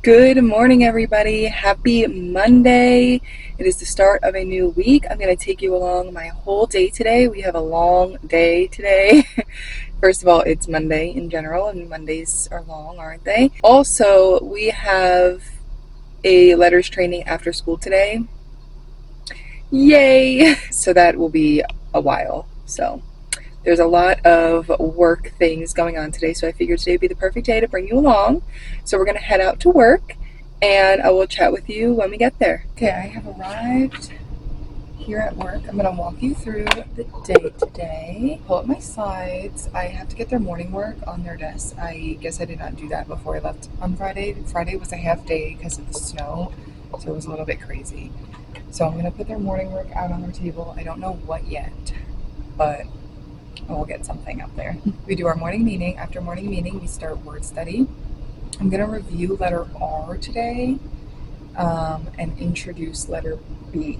Good morning, everybody. Happy Monday. It is the start of a new week. I'm going to take you along my whole day today. We have a long day today. First of all, it's Monday in general, and Mondays are long, aren't they? Also, we have a letters training after school today. Yay! So that will be a while. So there's a lot of work things going on today, so I figured today would be the perfect day to bring you along. So we're going to head out to work, and I will chat with you when we get there. Okay, I have arrived here at work. I'm going to walk you through the day today. Pull up my slides. I have to get their morning work on their desk. I guess I did not do that before I left on Friday. Friday was a half day because of the snow, so it was a little bit crazy. So I'm going to put their morning work out on their table. I don't know what yet, but we'll get something up there. We do our morning meeting. After morning meeting, we start word study. I'm going to review letter R today and introduce letter B.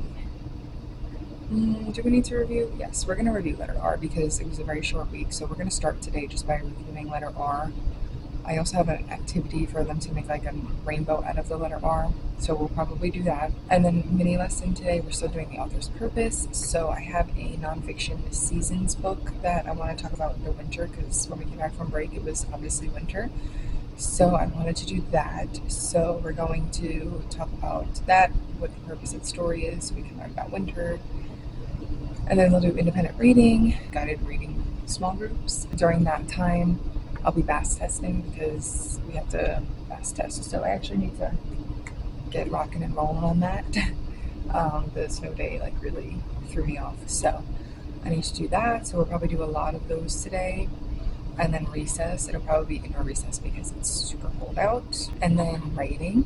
Do we need to review? Yes, we're going to review letter R because it was a very short week. So we're going to start today just by reviewing letter R. I also have an activity for them to make like a rainbow out of the letter R. So we'll probably do that. And then mini lesson today, we're still doing the author's purpose. So I have a nonfiction seasons book that I want to talk about the winter because when we came back from break, it was obviously winter. So I wanted to do that. So we're going to talk about that, what the purpose of the story is, so we can learn about winter. And then we'll do independent reading, guided reading, small groups. During that time, I'll be bass testing because we have to bass test. So I actually need to get rocking and rolling on that. The snow day really threw me off. So I need to do that. So we'll probably do a lot of those today. And then recess, it'll probably be indoor recess because it's super cold out. And then writing.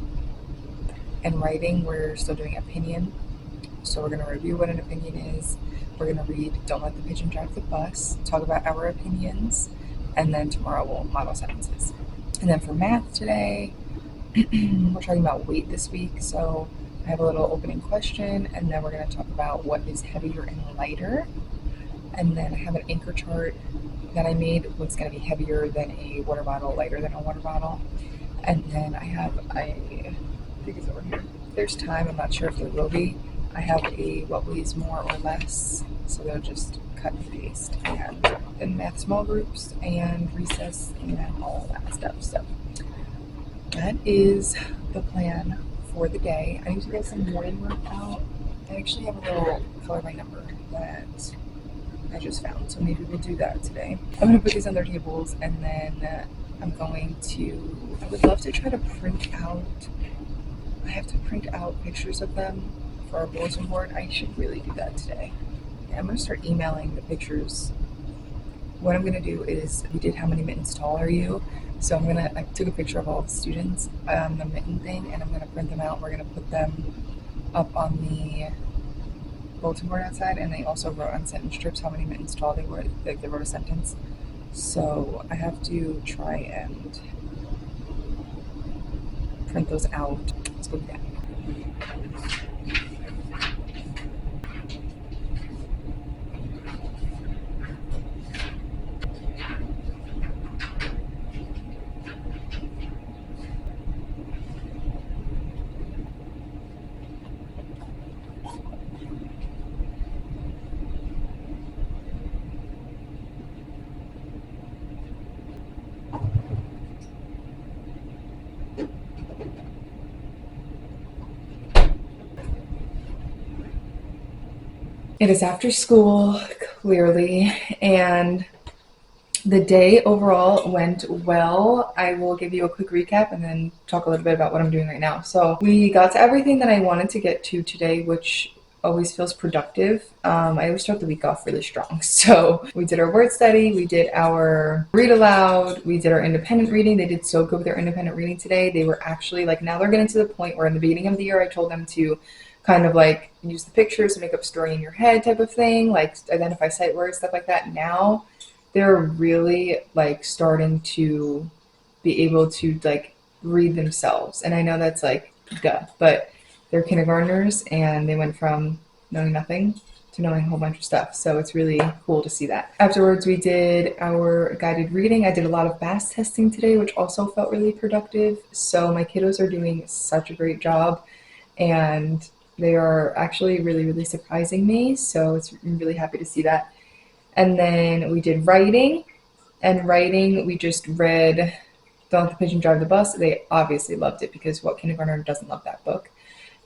And writing, we're still doing opinion. So we're going to review what an opinion is. We're going to read Don't Let the Pigeon Drive the Bus, talk about our opinions, and then tomorrow we'll model sentences. And then for math today, we're talking about weight this week. So I have a little opening question, and then we're going to talk about what is heavier and lighter. And then I have an anchor chart that I made, what's going to be heavier than a water bottle, lighter than a water bottle. And then I have I think it's over here. There's time, I'm not sure if there will be. I have a what weighs more or less, so they'll just cut and paste. And then math small groups and recess and all that stuff. So that is the plan for the day. I need to get some morning work out. I actually have a little color by number that I just found, so maybe we'll do that today. I'm going to put these on their tables, and then I would love to try to print out, I have to print out pictures of them for our bulletin board. I should really do that today. Yeah, I'm going to start emailing the pictures. What I'm going to do is, we did how many mittens tall are you? So I took a picture of all the students, the mitten thing, and I'm going to print them out. We're going to put them up on the bulletin board outside, and they also wrote on sentence strips how many mittens tall they were. They wrote a sentence. So I have to try and print those out. Let's go do that. It is after school, clearly, and the day overall went well. I will give you a quick recap and then talk a little bit about what I'm doing right now. So we got to everything that I wanted to get to today, which always feels productive. I always start the week off really strong. So we did our word study, we did our read aloud, we did our independent reading. They did so good with their independent reading today. They were actually now they're getting to the point where in the beginning of the year, I told them to kind of use the pictures to make up a story in your head type of thing, identify sight words, stuff like that. Now they're really starting to be able to read themselves. And I know that's duh, but they're kindergartners and they went from knowing nothing to knowing a whole bunch of stuff. So it's really cool to see that. Afterwards, we did our guided reading. I did a lot of BAS testing today, which also felt really productive. So my kiddos are doing such a great job, and they are actually really, really surprising me. So I'm really happy to see that. And then we did writing. And writing, we just read Don't Let the Pigeon Drive the Bus. They obviously loved it, because what kindergartner doesn't love that book?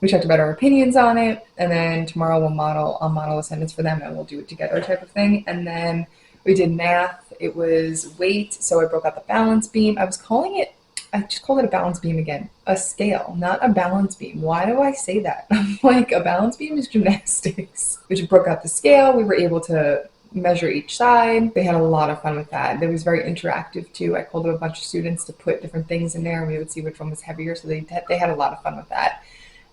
We talked about our opinions on it, and then tomorrow I'll model a sentence for them, and we'll do it together type of thing. And then we did math. It was weight, so I broke out the balance beam. I just called it a balance beam again. A scale, not a balance beam. Why do I say that? I'm like, a balance beam is gymnastics. We just broke out the scale. We were able to measure each side. They had a lot of fun with that. It was very interactive too. I called up a bunch of students to put different things in there, and we would see which one was heavier. So they had a lot of fun with that.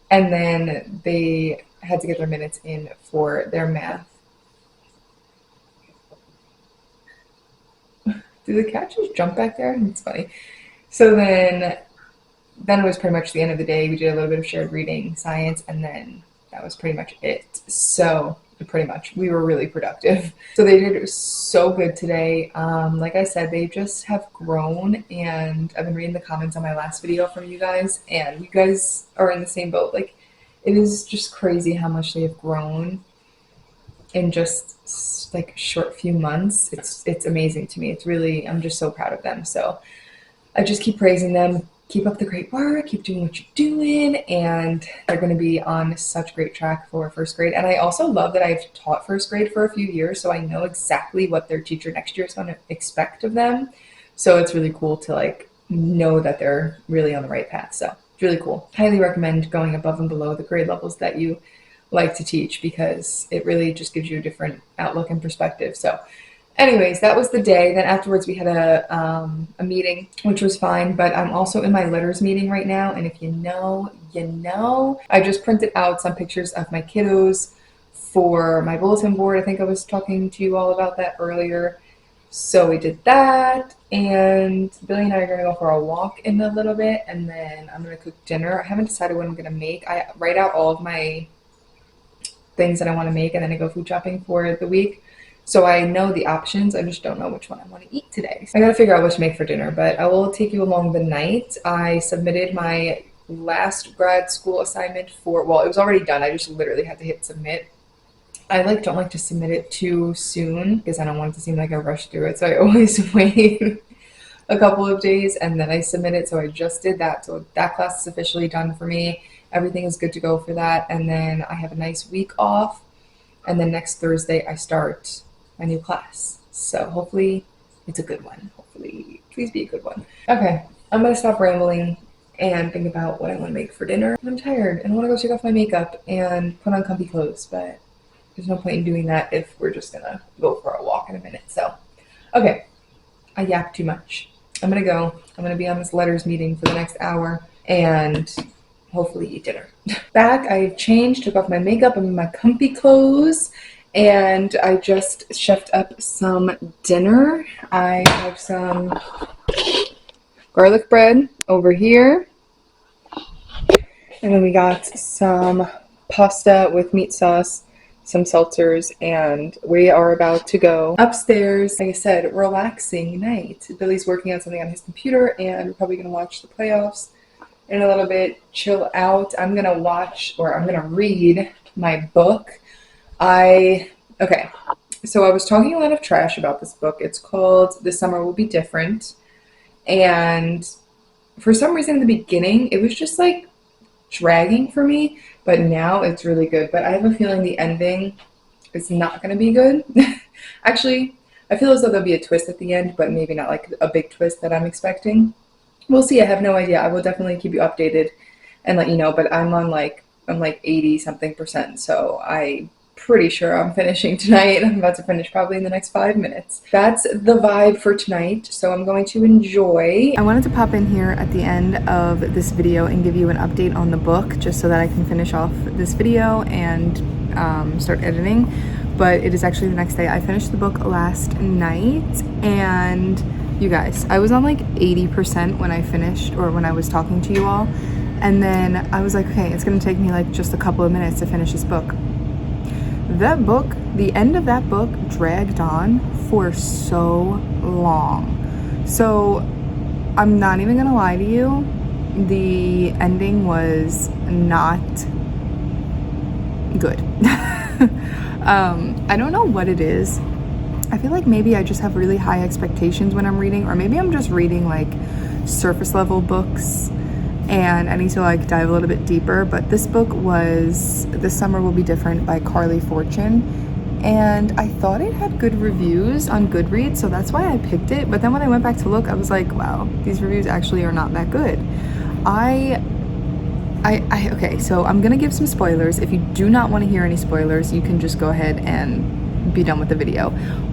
And then they had to get their minutes in for their math. Did the cat just jump back there? It's funny. So then it was pretty much the end of the day. We did a little bit of shared reading, science, and then that was pretty much it. So pretty much we were really productive. So they did so good today. Like I said, they just have grown, and I've been reading the comments on my last video from you guys, and you guys are in the same boat. Like, it is just crazy how much they have grown in just like a short few months. It's amazing to me. It's really, I'm just so proud of them. So I just keep praising them. Keep up the great work, keep doing what you're doing, and they're going to be on such great track for first grade. And I also love that I've taught first grade for a few years, so I know exactly what their teacher next year is going to expect of them. So it's really cool to like know that they're really on the right path. So it's really cool. Highly recommend going above and below the grade levels that you like to teach, because it really just gives you a different outlook and perspective. So anyways, that was the day. Then afterwards we had a meeting, which was fine, but I'm also in my letters meeting right now, and if you know, you know. I just printed out some pictures of my kiddos for my bulletin board. I think I was talking to you all about that earlier. So we did that, and Billy and I are going to go for a walk in a little bit, and then I'm going to cook dinner. I haven't decided what I'm going to make. I write out all of my things that I want to make, and then I go food shopping for the week. So I know the options, I just don't know which one I want to eat today. So I gotta figure out what to make for dinner, but I will take you along the night. I submitted my last grad school assignment well, it was already done. I just literally had to hit submit. I don't like to submit it too soon, because I don't want it to seem like I rushed through it. So I always wait a couple of days and then I submit it. So I just did that. So that class is officially done for me. Everything is good to go for that. And then I have a nice week off. And then next Thursday I start my new class. So hopefully it's a good one. Hopefully, please be a good one. Okay, I'm gonna stop rambling and think about what I want to make for dinner. I'm tired and I want to go take off my makeup and put on comfy clothes, but there's no point in doing that if we're just gonna go for a walk in a minute. So, okay, I yapped too much. I'm gonna go. I'm gonna be on this letters meeting for the next hour and hopefully eat dinner. Back, I've changed, took off my makeup, I'm in my comfy clothes, and I just chefed up some dinner. I have some garlic bread over here, and then we got some pasta with meat sauce, some seltzers, and we are about to go upstairs. Like I said, relaxing night. Billy's working on something on his computer, and we're probably gonna watch the playoffs in a little bit, chill out. I'm gonna read my book. Okay, so I was talking a lot of trash about this book. It's called This Summer Will Be Different, and for some reason in the beginning it was just like dragging for me, but now it's really good. But I have a feeling the ending is not going to be good. Actually, I feel as though there'll be a twist at the end, but maybe not like a big twist that I'm expecting. We'll see. I have no idea. I will definitely keep you updated and let you know, but I'm like 80 something %, so I'm pretty sure I'm finishing tonight. I'm about to finish probably in the next 5 minutes. That's the vibe for tonight, so I'm going to enjoy. I wanted to pop in here at the end of this video and give you an update on the book, just so that I can finish off this video and start editing, but it is actually the next day. I finished the book last night, and you guys, I was on like 80% when I finished, or when I was talking to you all, and then I was like, okay, it's gonna take me like just a couple of minutes to finish this book. That book, the end of that book dragged on for so long. So I'm not even gonna lie to you, the ending was not good. I don't know what it is. I feel like maybe I just have really high expectations when I'm reading, or maybe I'm just reading like surface level books and I need to like dive a little bit deeper. But this book was This Summer Will Be Different by Carly Fortune, and I thought it had good reviews on Goodreads, so that's why I picked it. But then when I went back to look, I was like, wow, these reviews actually are not that good. Okay, so I'm gonna give some spoilers. If you do not want to hear any spoilers, you can just go ahead and be done with the video.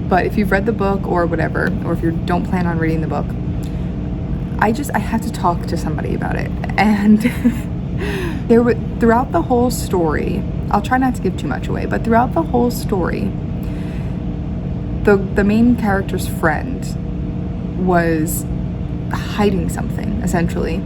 But if you've read the book or whatever, or if you don't plan on reading the book, I had to talk to somebody about it. And throughout the whole story, I'll try not to give too much away, but throughout the whole story, the main character's friend was hiding something, essentially.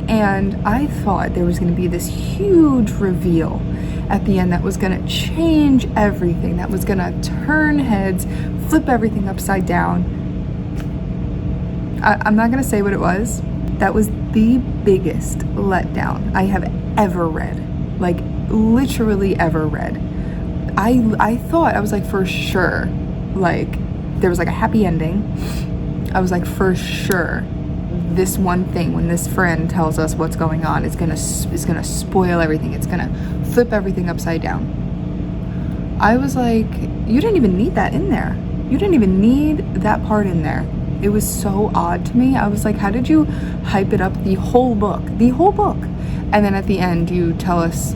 And I thought there was going to be this huge reveal at the end that was going to change everything, that was going to turn heads, flip everything upside down. I'm not going to say what it was. That was the biggest letdown I have ever read. Like, literally ever read. I thought, I was like, for sure, like, there was like a happy ending. I was like, for sure, this one thing, when this friend tells us what's going on, is gonna spoil everything. It's gonna flip everything upside down. I was like, you didn't even need that in there. You didn't even need that part in there. It was so odd to me. I was like, how did you hype it up the whole book? The whole book. And then at the end, you tell us,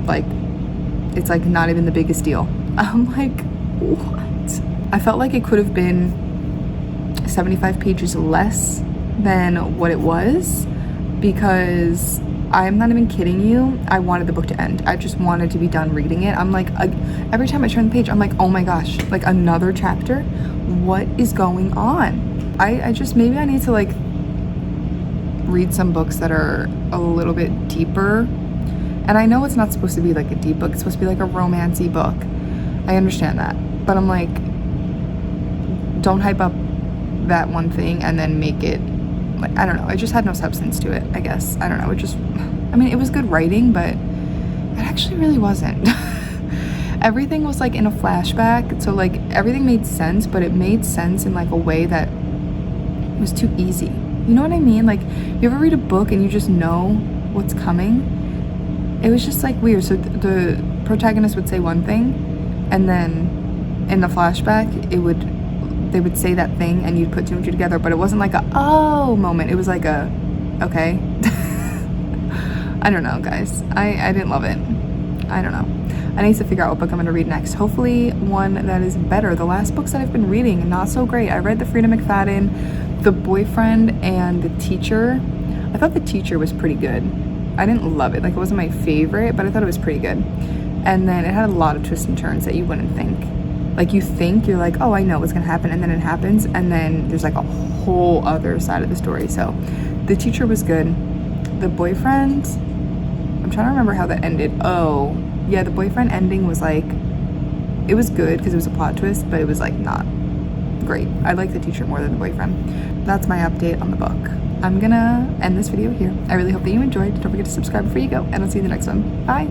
like, it's like not even the biggest deal. I'm like, what? I felt like it could have been 75 pages less than what it was, because I'm not even kidding you, I wanted the book to end. I just wanted to be done reading it. I'm like, every time I turn the page, I'm like, oh my gosh, like another chapter? What is going on? I just, maybe I need to like read some books that are a little bit deeper. And I know it's not supposed to be like a deep book, it's supposed to be like a romancy book. I understand that. But I'm like, don't hype up that one thing and then make it, like, I don't know, it just had no substance to it, I guess. I don't know, it just, I mean, it was good writing, but it actually really wasn't. Everything was like in a flashback, so like everything made sense, but it made sense in like a way that was too easy. You know what I mean? Like, you ever read a book and you just know what's coming? It was just like weird. So the protagonist would say one thing, and then in the flashback they would say that thing and you'd put two and two together, but it wasn't like a oh moment. It was like a okay. I don't know, guys. I didn't love it. I don't know. I need to figure out what book I'm going to read next. Hopefully one that is better. The last books that I've been reading, not so great. I read the Frida McFadden, The Boyfriend, and The Teacher. I thought The Teacher was pretty good. I didn't love it. Like, it wasn't my favorite, but I thought it was pretty good. And then it had a lot of twists and turns that you wouldn't think. Like, you're like, oh, I know what's going to happen, and then it happens, and then there's like a whole other side of the story. So The Teacher was good. The Boyfriend, I'm trying to remember how that ended. Oh, yeah, The Boyfriend ending was like, it was good because it was a plot twist, but it was like not great. I like The Teacher more than The Boyfriend. That's my update on the book. I'm gonna end this video here. I really hope that you enjoyed. Don't forget to subscribe before you go, and I'll see you in the next one. Bye.